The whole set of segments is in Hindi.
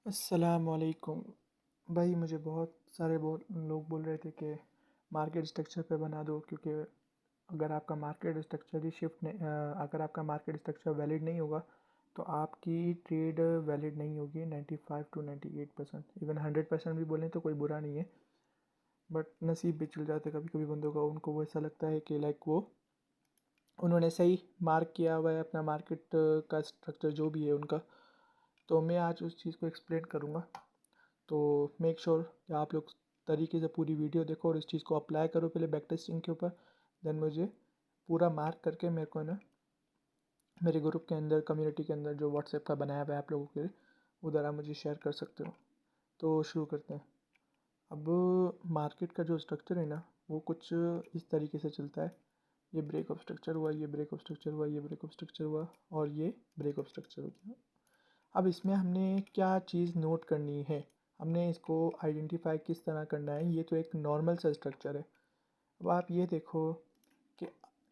अस्सलामुअलैकुम। भाई मुझे बहुत सारे लोग बोल रहे थे कि मार्केट स्ट्रक्चर पे बना दो, क्योंकि अगर आपका मार्केट स्ट्रक्चर ही शिफ्ट नहीं अगर आपका मार्केट स्ट्रक्चर वैलिड नहीं होगा तो आपकी ट्रेड वैलिड नहीं होगी 95 टू 98%। इवन 100% भी बोलें तो कोई बुरा नहीं है, बट नसीब भी चल जाते कभी कभी बंदों का। उनको वो ऐसा लगता है कि लाइक वो उन्होंने सही मार्क किया हुआ है अपना मार्केट का स्ट्रक्चर जो भी है उनका। तो मैं आज उस चीज़ को एक्सप्लेन करूँगा। तो मेक श्योर कि आप लोग तरीके से पूरी वीडियो देखो और इस चीज़ को अप्लाई करो पहले बैक टेस्टिंग के ऊपर। देन मुझे पूरा मार्क करके मेरे को ना मेरे ग्रुप के अंदर, कम्युनिटी के अंदर जो व्हाट्सएप का बनाया हुआ है आप लोगों के लिए, उधर आप मुझे शेयर कर सकते हो। तो शुरू करते हैं। अब मार्केट का जो स्ट्रक्चर है ना, वो कुछ इस तरीके से चलता है। ये ब्रेक ऑफ स्ट्रक्चर हुआ, ये ब्रेक ऑफ स्ट्रक्चर हुआ, ये ब्रेक ऑफ स्ट्रक्चर हुआ, और ये ब्रेक ऑफ स्ट्रक्चर हो गया। अब इसमें हमने क्या चीज़ नोट करनी है, हमने इसको आइडेंटिफाई किस तरह करना है। ये तो एक नॉर्मल सा स्ट्रक्चर है। अब आप ये देखो कि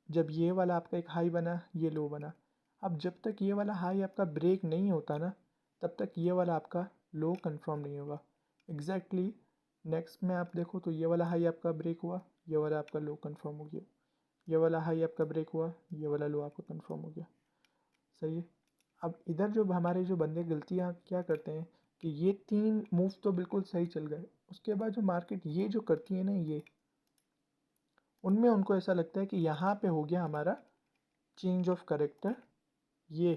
जब ये वाला आपका एक हाई बना, ये लो बना। अब जब तक ये वाला हाई आपका ब्रेक नहीं होता ना, तब तक ये वाला आपका लो कंफर्म नहीं होगा। एग्जैक्टली नेक्स्ट में आप देखो तो ये वाला हाई आपका ब्रेक हुआ, ये वाला आपका लो कंफर्म हो गया। ये वाला हाई आपका ब्रेक हुआ, ये वाला लो आपका कंफर्म हो गया। सही है। अब इधर जो हमारे जो बंदे गलतियाँ क्या करते हैं कि ये तीन मूव तो बिल्कुल सही चल गए, उसके बाद जो मार्केट ये जो करती है ना, ये उनमें उनको ऐसा लगता है कि यहाँ पे हो गया हमारा चेंज ऑफ करेक्टर। ये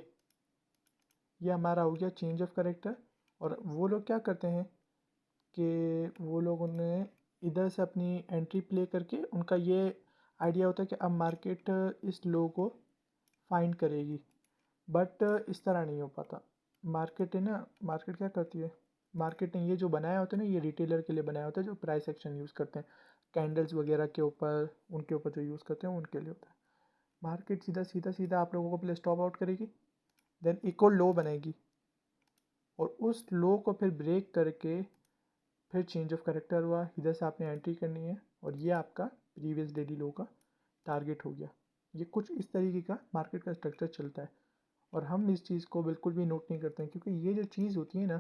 ये हमारा हो गया चेंज ऑफ करेक्टर। और वो लोग क्या करते हैं कि वो लोग उन्हें इधर से अपनी एंट्री प्ले करके उनका ये आइडिया होता है कि अब मार्केट इस लो को फाइंड करेगी। बट इस तरह नहीं हो पाता। मार्केट है ना, मार्केट क्या करती है, मार्केट ने ये जो बनाया होता है ना, ये रिटेलर के लिए बनाया होता है जो प्राइस एक्शन यूज़ करते हैं कैंडल्स वगैरह के ऊपर, उनके ऊपर जो यूज़ करते हैं उनके लिए होता है। मार्केट सीधा सीधा सीधा आप लोगों को पहले स्टॉप आउट करेगी, देन एक और लो बनाएगी, और उस लो को फिर ब्रेक करके फिर चेंज ऑफ करेक्टर हुआ, इधर से आपने एंट्री करनी है, और ये आपका प्रीवियस डेली लो का टारगेट हो गया। ये कुछ इस तरीके का मार्केट का स्ट्रक्चर चलता है। और हम इस चीज़ को बिल्कुल भी नोट नहीं करते हैं, क्योंकि ये जो चीज़ होती है ना,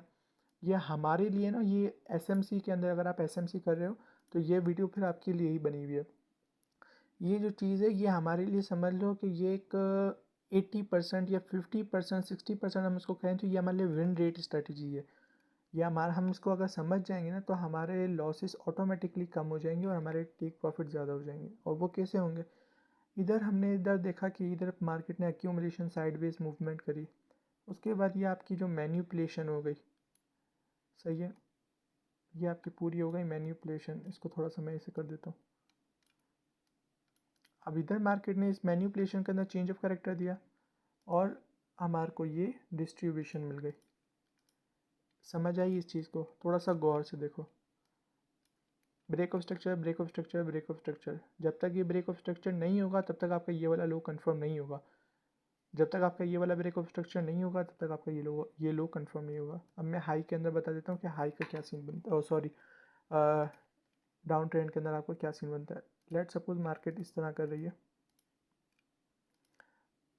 ये हमारे लिए ना, ये एसएमसी के अंदर अगर आप एसएमसी कर रहे हो तो ये वीडियो फिर आपके लिए ही बनी हुई है। ये जो चीज़ है ये हमारे लिए समझ लो कि ये एक 80% या 50%, 60% हम इसको कहें तो ये हमारे लिए विन रेट स्ट्रेटजी है। ये हमारा, हम इसको अगर समझ जाएंगे ना तो हमारे लॉसेस ऑटोमेटिकली कम हो जाएंगे और हमारे टेक प्रॉफिट ज़्यादा हो जाएंगे। और वो कैसे होंगे, इधर हमने इधर देखा कि इधर मार्केट ने एक्यूमुलेशन साइडवेज मूवमेंट करी, उसके बाद ये आपकी जो मैन्युपुलेशन हो गई, सही है, ये आपकी पूरी हो गई मैन्युपुलेशन। इसको थोड़ा सा मैं इसे कर देता हूँ। अब इधर मार्केट ने इस मैन्युपुलेशन के अंदर चेंज ऑफ करेक्टर दिया और हमारे को ये डिस्ट्रीब्यूशन मिल गई। समझ आई इस चीज़ को, थोड़ा सा गौर से देखो। Break of structure, break of structure, break of structure, जब तक ये ब्रेक ऑफ स्ट्रक्चर नहीं होगा तब तक आपका ये वाला लो कंफर्म नहीं होगा। जब तक आपका ये वाला ब्रेक ऑफ स्ट्रक्चर नहीं होगा तब तक आपका ये लो कंफर्म नहीं होगा। अब मैं हाई के अंदर बता देता हूँ कि हाई का क्या सीन बनता है, सॉरी, डाउन ट्रेंड के अंदर आपका क्या सीन बनता है। लेट सपोज मार्केट इस तरह कर रही है,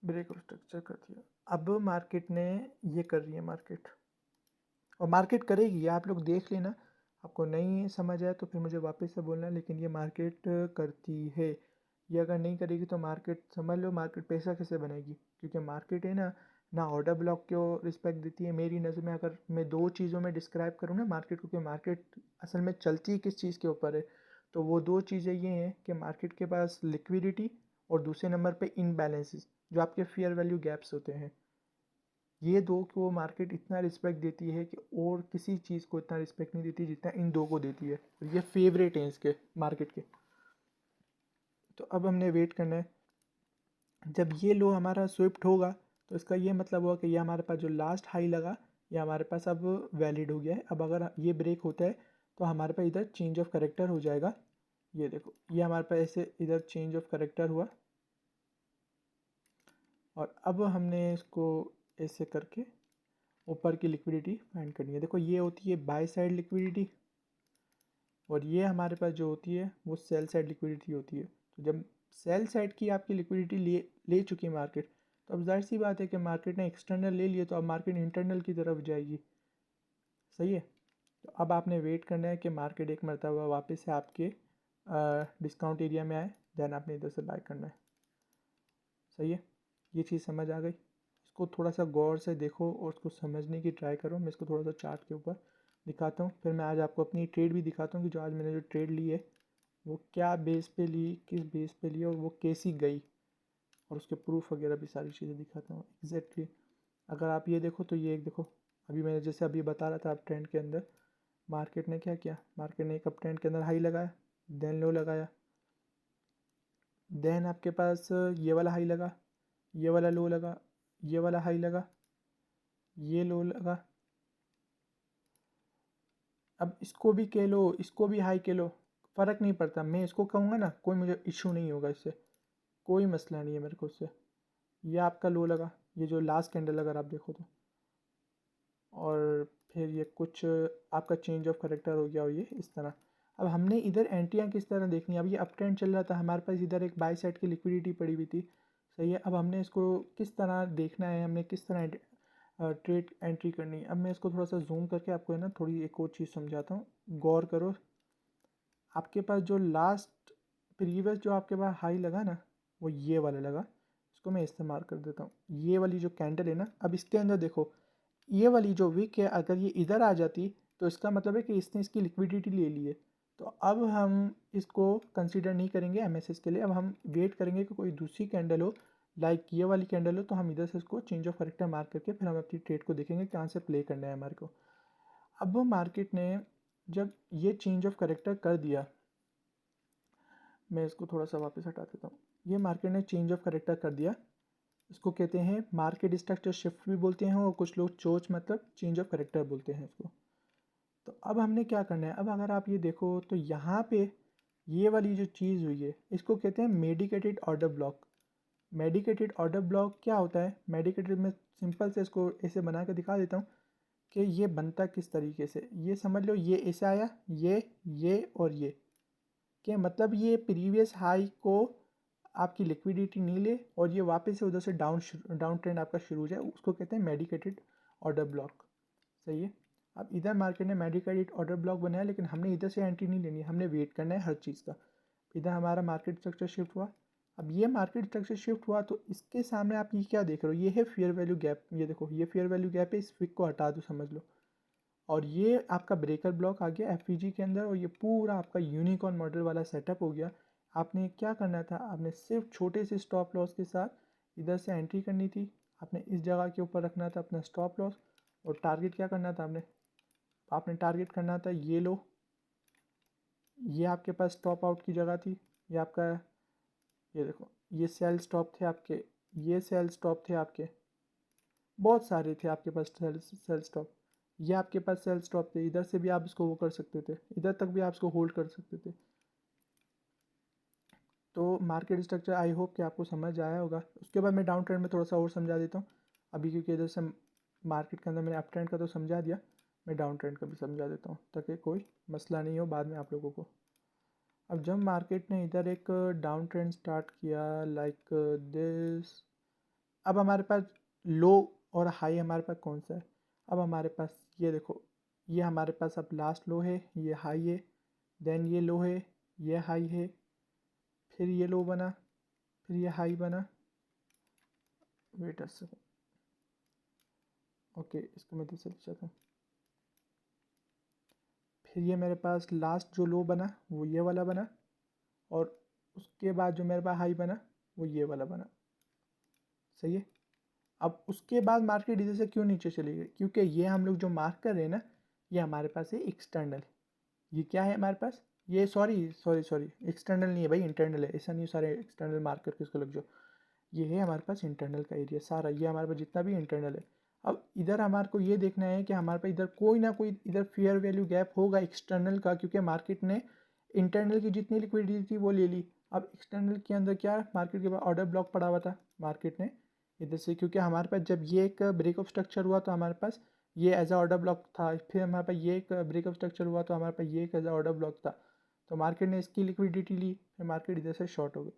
ब्रेक ऑफ स्ट्रक्चर कर दिया। अब मार्केट ने ये कर रही है मार्केट, और मार्केट करेगी, आप लोग देख लेना। आपको नहीं समझ आए तो फिर मुझे वापस से बोलना, लेकिन ये मार्केट करती है। ये अगर नहीं करेगी तो मार्केट समझ लो मार्केट पैसा कैसे बनाएगी, क्योंकि मार्केट है ना, ना ऑर्डर ब्लॉक को रिस्पेक्ट देती है। मेरी नज़र में अगर मैं दो चीज़ों में डिस्क्राइब करूँ ना मार्केट को, कि मार्केट असल में चलती किस चीज़ के ऊपर है, तो वो दो चीज़ें ये हैं कि मार्केट के पास लिक्विडिटी, और दूसरे नंबर पे इनबैलेंसेस जो आपके फेयर वैल्यू गैप्स होते हैं। ये दो को मार्केट इतना रिस्पेक्ट देती है कि और किसी चीज़ को इतना रिस्पेक्ट नहीं देती जितना इन दो को देती है, और ये फेवरेट हैं इसके मार्केट के। तो अब हमने वेट करना है, जब ये लो हमारा स्विफ्ट होगा तो इसका ये मतलब हुआ कि ये हमारे पास जो लास्ट हाई लगा ये हमारे पास अब वैलिड हो गया है। अब अगर ये ब्रेक होता है तो हमारे पास इधर चेंज ऑफ करेक्टर हो जाएगा। ये देखो, ये हमारे पास ऐसे इधर चेंज ऑफ करेक्टर हुआ, और अब हमने इसको ऐसे करके ऊपर की लिक्विडिटी फाइंड करनी है। देखो ये होती है बाय साइड लिक्विडिटी, और ये हमारे पास जो होती है वो सेल साइड लिक्विडिटी होती है। तो जब सेल साइड की आपकी लिक्विडिटी ले चुकी है मार्केट, तो अब जाहिर सी बात है कि मार्केट ने एक्सटर्नल ले लिए, तो अब मार्केट इंटरनल की तरफ जाएगी। सही है। तो अब आपने वेट करना है कि मार्केट एक मरतबा वापस से आपके डिस्काउंट एरिया में आए, देन आपने इधर से बाय करना है। सही है, ये चीज़ समझ आ गई। इसको थोड़ा सा गौर से देखो और उसको समझने की ट्राई करो। मैं इसको थोड़ा सा चार्ट के ऊपर दिखाता हूँ, फिर मैं आज आपको अपनी ट्रेड भी दिखाता हूँ कि जो आज मैंने जो ट्रेड ली है वो क्या बेस पे ली, किस बेस पे ली और वो कैसी गई, और उसके प्रूफ वगैरह भी सारी चीज़ें दिखाता हूँ एग्जैक्टली। अगर आप ये देखो तो ये एक देखो, अभी मैंने जैसे अभी बता रहा था आप ट्रेंड के अंदर मार्केट ने क्या किया, मार्केट ने एक अप ट्रेंड के अंदर हाई लगाया, देन लो लगाया, देन आपके पास ये वाला हाई लगा, ये वाला लो लगा, ये वाला हाई लगा, ये लो लगा। अब इसको भी कह लो, इसको भी हाई कह लो, फ़र्क नहीं पड़ता, मैं इसको कहूँगा ना कोई मुझे इशू नहीं होगा इससे, कोई मसला नहीं है मेरे को उससे। ये आपका लो लगा, ये जो लास्ट कैंडल अगर आप देखो तो, और फिर ये कुछ आपका चेंज ऑफ करेक्टर हो गया और ये इस तरह। अब हमने इधर एंट्रियाँ किस तरह देखनी है, अब ये अप ट्रेंड चल रहा था, हमारे पास इधर एक बाई साइड की लिक्विडिटी पड़ी हुई थी। सही है, अब हमने इसको किस तरह देखना है, हमने किस तरह ट्रेड एंट्री करनी है। अब मैं इसको थोड़ा सा जूम करके आपको है ना थोड़ी एक और चीज़ समझाता हूँ, गौर करो। आपके पास जो लास्ट प्रीवियस जो आपके पास हाई लगा ना, वो ये वाला लगा, इसको मैं इस्तेमाल कर देता हूँ। ये वाली जो कैंडल है ना, अब इसके अंदर देखो, ये वाली जो विक है अगर ये इधर आ जाती तो इसका मतलब है कि इसने इसकी लिक्विडिटी ले ली है। तो अब हम इसको कंसीडर नहीं करेंगे एमएसएस के लिए, अब हम वेट करेंगे कि कोई दूसरी कैंडल हो, लाइक ये वाली कैंडल हो, तो हम इधर से इसको चेंज ऑफ करेक्टर मार्क करके फिर हम अपनी ट्रेड को देखेंगे कहाँ से प्ले करना है हमारे को। अब वो मार्केट ने जब ये चेंज ऑफ करेक्टर कर दिया, मैं इसको थोड़ा सा वापस हटा देता हूँ, ये मार्केट ने चेंज ऑफ करेक्टर कर दिया, इसको कहते हैं मार्केट स्ट्रक्चर शिफ्ट भी बोलते हैं और कुछ लोग चोच मतलब चेंज ऑफ करेक्टर बोलते हैं इसको। तो अब हमने क्या करना है, अब अगर आप ये देखो तो यहाँ पे ये वाली जो चीज़ हुई है इसको कहते हैं medicated order block. Medicated order block क्या होता है, मेडिकेटेड में सिंपल से इसको ऐसे बना के दिखा देता हूँ कि ये बनता किस तरीके से, ये समझ लो ये ऐसे आया, ये और ये कि मतलब ये प्रीवियस हाई को आपकी लिक्विडिटी नहीं ले और ये वापस से उधर से डाउन ट्रेंड आपका शुरू हो जाए, उसको कहते हैं मेडिकेटेड ऑर्डर ब्लॉक। सही है, अब इधर मार्केट ने मेडिकेटेड ऑर्डर ब्लॉक बनाया, लेकिन हमने इधर से एंट्री नहीं लेनी है, हमने वेट करना है हर चीज़ का। इधर हमारा मार्केट स्ट्रक्चर शिफ्ट हुआ, अब ये मार्केट स्ट्रक्चर शिफ्ट हुआ तो इसके सामने आप ये क्या देख रहे हो, ये है फेयर वैल्यू गैप। ये देखो ये फेयर वैल्यू गैप है, इस विक को हटा दो समझ लो, और ये आपका ब्रेकर ब्लॉक आ गया एफ के अंदर, और ये पूरा आपका यूनिकॉर्न मॉडल वाला सेटअप हो गया। आपने क्या करना था, आपने सिर्फ छोटे से स्टॉप लॉस के साथ इधर से एंट्री करनी थी, आपने इस जगह के ऊपर रखना था अपना स्टॉप लॉस, और टारगेट क्या करना था आपने, आपने टारगेट करना था ये लो, ये आपके पास स्टॉप आउट की जगह थी, ये आपका, ये देखो ये सेल स्टॉप थे आपके, ये सेल स्टॉप थे आपके, बहुत सारे थे आपके पास सेल स्टॉप, ये आपके पास सेल स्टॉप थे, इधर से भी आप इसको वो कर सकते थे, इधर तक भी आप इसको होल्ड कर सकते थे। तो मार्केट स्ट्रक्चर आई होप कि आपको समझ आया होगा। उसके बाद मैं डाउन ट्रेंड में थोड़ा सा और समझा देता हूँ अभी, क्योंकि इधर से मार्केट के अंदर मैंने अप ट्रेंड का तो समझा दिया, मैं डाउन ट्रेंड का भी समझा देता हूँ ताकि कोई मसला नहीं हो बाद में आप लोगों को। अब जब मार्केट ने इधर एक डाउन ट्रेंड स्टार्ट किया लाइक दिस, अब हमारे पास लो और हाई हमारे पास कौन सा है, अब हमारे पास ये देखो, ये हमारे पास अब लास्ट लो है, ये हाई है, देन ये लो है, ये हाई है, फिर ये लो बना, फिर ये हाई बना, वेट अ सेकंड, ओके इसको मैं दूसरे चाहता हूँ, फिर ये मेरे पास लास्ट जो लो बना वो ये वाला बना, और उसके बाद जो मेरे पास हाई बना वो ये वाला बना। सही है, अब उसके बाद मार्केट इधर से क्यों नीचे चली गई, क्योंकि ये हम लोग जो मार्क कर रहे हैं ना, ये हमारे पास है एक्सटर्नल, ये क्या है हमारे पास, ये सॉरी एक्सटर्नल नहीं है भाई, इंटरनल है, ऐसा नहीं सारे एक्सटर्नल मार्क करके इसको लग जाओ, ये है हमारे पास इंटरनल का एरिया सारा, ये हमारे पास जितना भी इंटरनल है। अब इधर हमारे को ये देखना है कि हमारे पास इधर कोई ना कोई इधर फेयर वैल्यू गैप होगा एक्सटर्नल का, क्योंकि मार्केट ने इंटरनल की जितनी लिक्विडिटी थी वो ले ली। अब एक्सटर्नल के अंदर क्या मार्केट के पास ऑर्डर ब्लॉक पड़ा हुआ था मार्केट ने इधर से, क्योंकि हमारे पास जब ये एक ब्रेकअप स्ट्रक्चर हुआ तो हमारे पास ये एज अ ऑर्डर ब्लॉक था, फिर हमारे पास ये एक ब्रेकअप स्ट्रक्चर हुआ तो हमारे पास ये एक एज अ ऑर्डर ब्लॉक था, तो मार्केट ने इसकी लिक्विडिटी ली, फिर मार्केट इधर से शॉर्ट हो गई।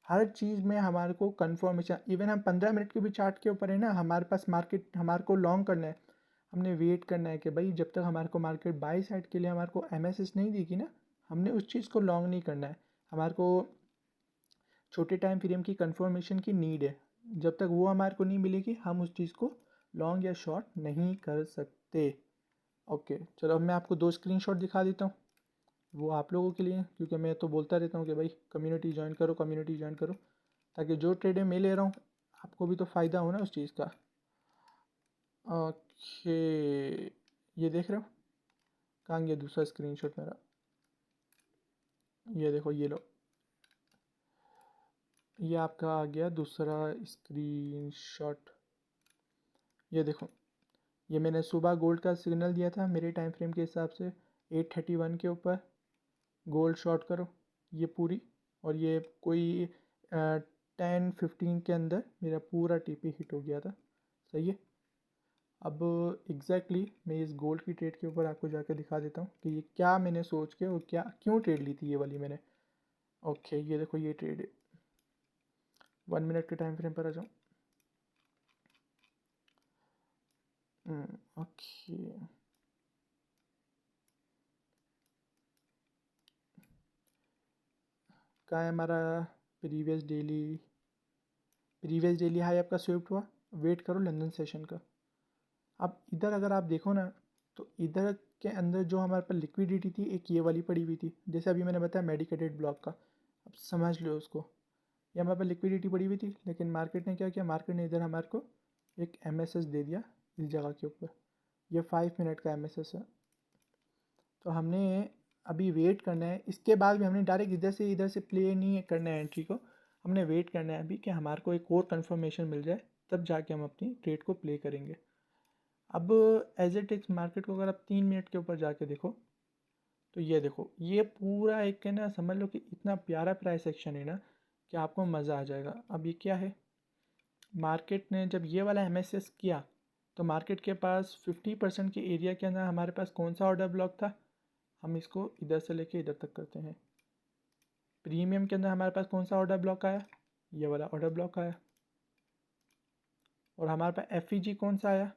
हर चीज़ में हमारे को कन्फर्मेशन, इवन हम 15 मिनट के भी चार्ट के ऊपर है ना, हमारे पास मार्केट हमारे को लॉन्ग करना है, हमने वेट करना है कि भाई जब तक हमारे को मार्केट बाई साइड के लिए हमारे को एमएसएस नहीं देगी ना, हमने उस चीज़ को लॉन्ग नहीं करना है। हमारे को छोटे टाइम फ्रेम की कंफर्मेशन की नीड है। जब तक वो हमारे को नहीं मिलेगी हम उस चीज़ को लॉन्ग या शॉर्ट नहीं कर सकते। ओके, चलो अब मैं आपको 2 स्क्रीनशॉट दिखा देता हूँ। वो आप लोगों के लिए, क्योंकि मैं तो बोलता रहता हूँ कि भाई कम्युनिटी ज्वाइन करो, कम्युनिटी ज्वाइन करो, ताकि जो ट्रेडें मैं ले रहा हूँ आपको भी तो फ़ायदा हो ना उस चीज़ का। ओके, ये देख रहे हो? कहाँ गया दूसरा स्क्रीनशॉट मेरा? ये देखो, ये लो, ये आपका आ गया दूसरा स्क्रीनशॉट। ये देखो, ये मैंने सुबह गोल्ड का सिग्नल दिया था मेरे टाइम फ्रेम के हिसाब से 831 के ऊपर गोल्ड शॉर्ट करो, ये पूरी। और ये कोई 10-15 के अंदर मेरा पूरा टीपी हिट हो गया था। सही है। अब एग्जैक्टली मैं इस गोल्ड की ट्रेड के ऊपर आपको जाकर दिखा देता हूँ कि ये क्या मैंने सोच के और क्या क्यों ट्रेड ली थी ये वाली मैंने। ओके, ये देखो, ये ट्रेड है। 1 मिनट के टाइम फ्रेम पर आ जाऊँ। ओके, कहाँ है हमारा प्रीवियस डेली हाई आपका स्विफ्ट हुआ। वेट करो लंदन सेशन का। अब इधर अगर आप देखो ना, तो इधर के अंदर जो हमारे पास लिक्विडिटी थी एक ये वाली पड़ी हुई थी, जैसे अभी मैंने बताया मेडिकेटेड ब्लॉक का। अब समझ लो उसको, ये हमारे पास लिक्विडिटी पड़ी हुई थी, लेकिन मार्केट ने क्या किया, मार्केट ने इधर हमारे को एक एमएसएस दे दिया इस जगह के ऊपर। ये 5 मिनट का एमएसएस है। तो हमने अभी वेट करना है, इसके बाद भी हमने डायरेक्ट इधर से प्ले नहीं करना है एंट्री को। हमने वेट करना है अभी कि हमारे को एक और कंफर्मेशन मिल जाए, तब जाके हम अपनी ट्रेड को प्ले करेंगे। अब एज इट इज मार्केट को अगर आप 3 मिनट के ऊपर जाके देखो, तो ये देखो, ये पूरा एक है ना, समझ लो कि इतना प्यारा प्राइस एक्शन है ना कि आपको मज़ा आ जाएगा। अब ये क्या है, मार्केट ने जब ये वाला एमएसएस किया तो मार्केट के पास 50% के एरिया के अंदर हमारे पास कौन सा ऑर्डर ब्लॉक था, हम इसको इधर से लेके इधर तक करते हैं। प्रीमियम के अंदर हमारे पास कौन सा ऑर्डर ब्लॉक आया, ये वाला ऑर्डर ब्लॉक आया। और हमारे पास एफईजी कौन सा आया,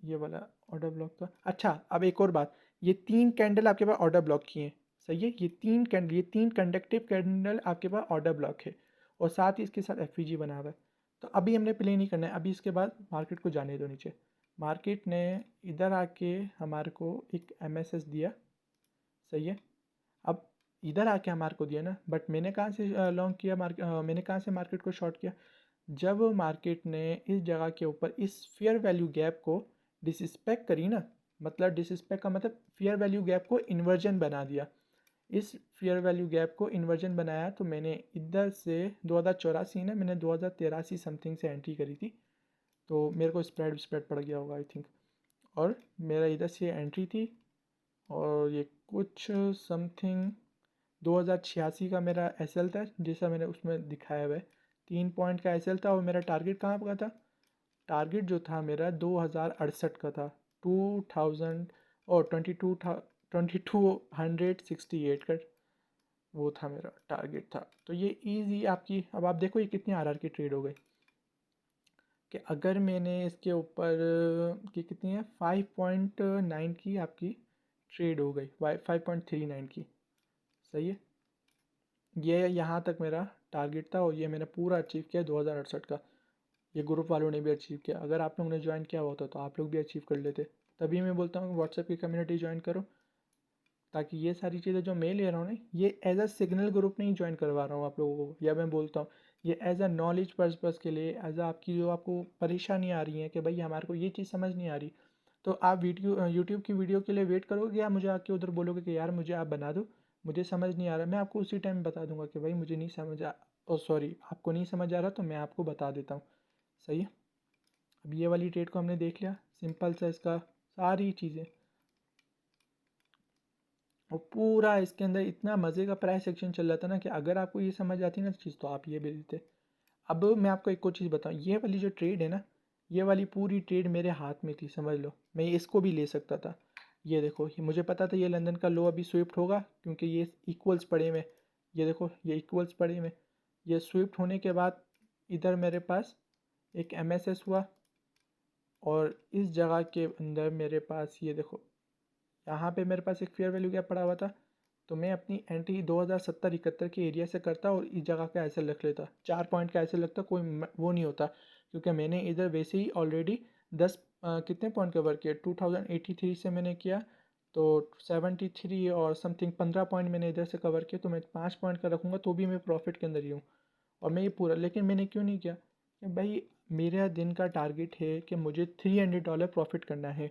ये वाला ऑर्डर ब्लॉक था। अच्छा, अब एक और बात, ये 3 कैंडल आपके पास ऑर्डर ब्लॉक की हैं। सही है, ये तीन कंडक्टिव कैंडल आपके पास ऑर्डर ब्लॉक है, और साथ ही इसके साथ एफईजी बना हुआ है। तो अभी हमने प्ले नहीं करना है, अभी इसके बाद मार्केट को जाने दो नीचे। मार्केट ने इधर आके हमारे को एक एमएसएस दिया। सही है। अब इधर आके हमारे को दिया ना, बट मैंने कहाँ से लॉन्ग किया, मैंने कहाँ से मार्केट को शॉर्ट किया, जब मार्केट ने इस जगह के ऊपर इस फेयर वैल्यू गैप को डिसरिस्पेक्ट करी ना, मतलब डिसरिस्पेक्ट का मतलब फेयर वैल्यू गैप को इन्वर्जन बना दिया। इस फेयर वैल्यू गैप को इन्वर्जन बनाया, तो मैंने इधर से 2084 ना, मैंने 2083 समथिंग से एंट्री करी थी, तो मेरे को स्प्रेड स्प्रेड पड़ गया होगा आई थिंक। और मेरा इधर से एंट्री थी, और ये कुछ समथिंग 2086 का मेरा एसएल था, जैसा मैंने उसमें दिखाया हुआ है। 3 पॉइंट का एसएल था, और मेरा टारगेट कहाँ का था, टारगेट जो था मेरा 2068 का था, 2000 और 2268 का वो था मेरा टारगेट था। तो ये इजी आपकी, अब आप देखो ये कितनी आरआर की ट्रेड हो गई, कि अगर मैंने इसके ऊपर की कितनी है 5.9 की आपकी ट्रेड हो गई, 5.39 की। सही है, ये यहाँ तक मेरा टारगेट था, और ये मैंने पूरा अचीव किया 2068 का। ये ग्रुप वालों ने भी अचीव किया, अगर आप लोगों ने ज्वाइन किया होता तो आप लोग भी अचीव कर लेते। तभी मैं बोलता हूँ व्हाट्सएप की कम्युनिटी ज्वाइन करो, ताकि ये सारी चीज़ें जो मैं ले रहा हूँ ना, ये एज अ सिग्नल ग्रुप नहीं ज्वाइन करवा रहा हूँ आप लोगों को, या मैं बोलता हूँ ये एज अ नॉलेज पर्पज़ के लिए, एज अ आपकी जो आपको परेशानी आ रही है कि भाई हमारे को ये चीज़ समझ नहीं आ रही, तो आप यूट्यूब की वीडियो के लिए वेट करोगे, या मुझे आके उधर बोलोगे कि यार मुझे आप बना दो, मुझे समझ नहीं आ रहा, मैं आपको उसी टाइम बता दूंगा कि भाई मुझे नहीं समझ आ, ओ सॉरी, आपको नहीं समझ आ रहा, तो मैं आपको बता देता हूँ। सही है। अब ये वाली ट्रेड को हमने देख लिया, सिंपल सा इसका सारी चीज़ें, और पूरा इसके अंदर इतना मज़े का प्राइस सेक्शन चल रहा था ना, कि अगर आपको ये समझ आती ना चीज़, तो आप ये भी लेते। अब मैं आपको एक और चीज़ बताऊँ, ये वाली जो ट्रेड है ना, ये वाली पूरी ट्रेड मेरे हाथ में थी, समझ लो, मैं इसको भी ले सकता था। ये देखो, ये मुझे पता था ये लंदन का लो अभी स्विफ्ट होगा, क्योंकि ये इक्वल्स पड़े हुए, ये देखो ये इक्वल्स पड़े हुए, ये स्विफ्ट होने के बाद इधर मेरे पास एक एमएसएस हुआ, और इस जगह के अंदर मेरे पास ये देखो, यहाँ पे मेरे पास एक फेयर वैल्यू गैप पड़ा हुआ था, तो मैं अपनी एंट्री 2070-71 के एरिया से करता और इस जगह का ऐसे रख लेता, 4 पॉइंट का ऐसे लगता, कोई वो नहीं होता, क्योंकि मैंने इधर वैसे ही ऑलरेडी 10 कितने पॉइंट कवर किए, 2083 से मैंने किया, तो 73 और समथिंग 15 पॉइंट मैंने इधर से कवर किया, तो मैं 5 पॉइंट का रखूँगा तो भी मैं प्रॉफिट के अंदर ही हूँ। और मैं ये पूरा, लेकिन मैंने क्यों नहीं किया कि भाई मेरा दिन का टारगेट है कि मुझे $300 प्रॉफिट करना है।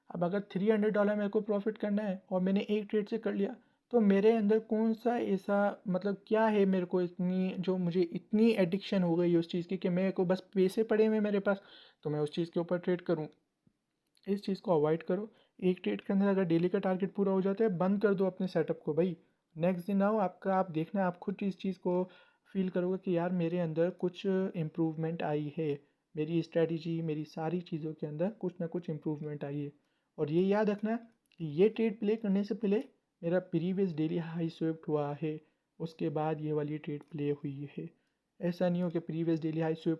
अब अगर $300 मेरे को प्रॉफिट करना है और मैंने एक ट्रेड से कर लिया, तो मेरे अंदर कौन सा ऐसा मतलब क्या है मेरे को इतनी, जो मुझे इतनी एडिक्शन हो गई उस चीज़ की कि मेरे को बस पैसे पड़े हुए मेरे पास, तो मैं उस चीज़ के ऊपर ट्रेड करूँ। इस चीज़ को अवॉइड करो। एक ट्रेड के अंदर अगर डेली का टारगेट पूरा हो जाता है, बंद कर दो अपने सेटअप को भाई। नेक्स्ट दिन आओ आपका, आप देखना, आप खुद इस चीज़ को फील करोगे कि यार मेरे अंदर कुछ इम्प्रूवमेंट आई है, मेरी स्ट्रैटेजी, मेरी सारी चीज़ों के अंदर कुछ ना कुछ इम्प्रूवमेंट आई है। और ये याद रखना कि ये ट्रेड प्ले करने से पहले मेरा प्रीवियस डेली हाई स्वेप्ट हुआ है, उसके बाद ये वाली ट्रेड प्ले हुई है। ऐसा नहीं हो कि प्रीवियस डेली हाई स्वेप्ट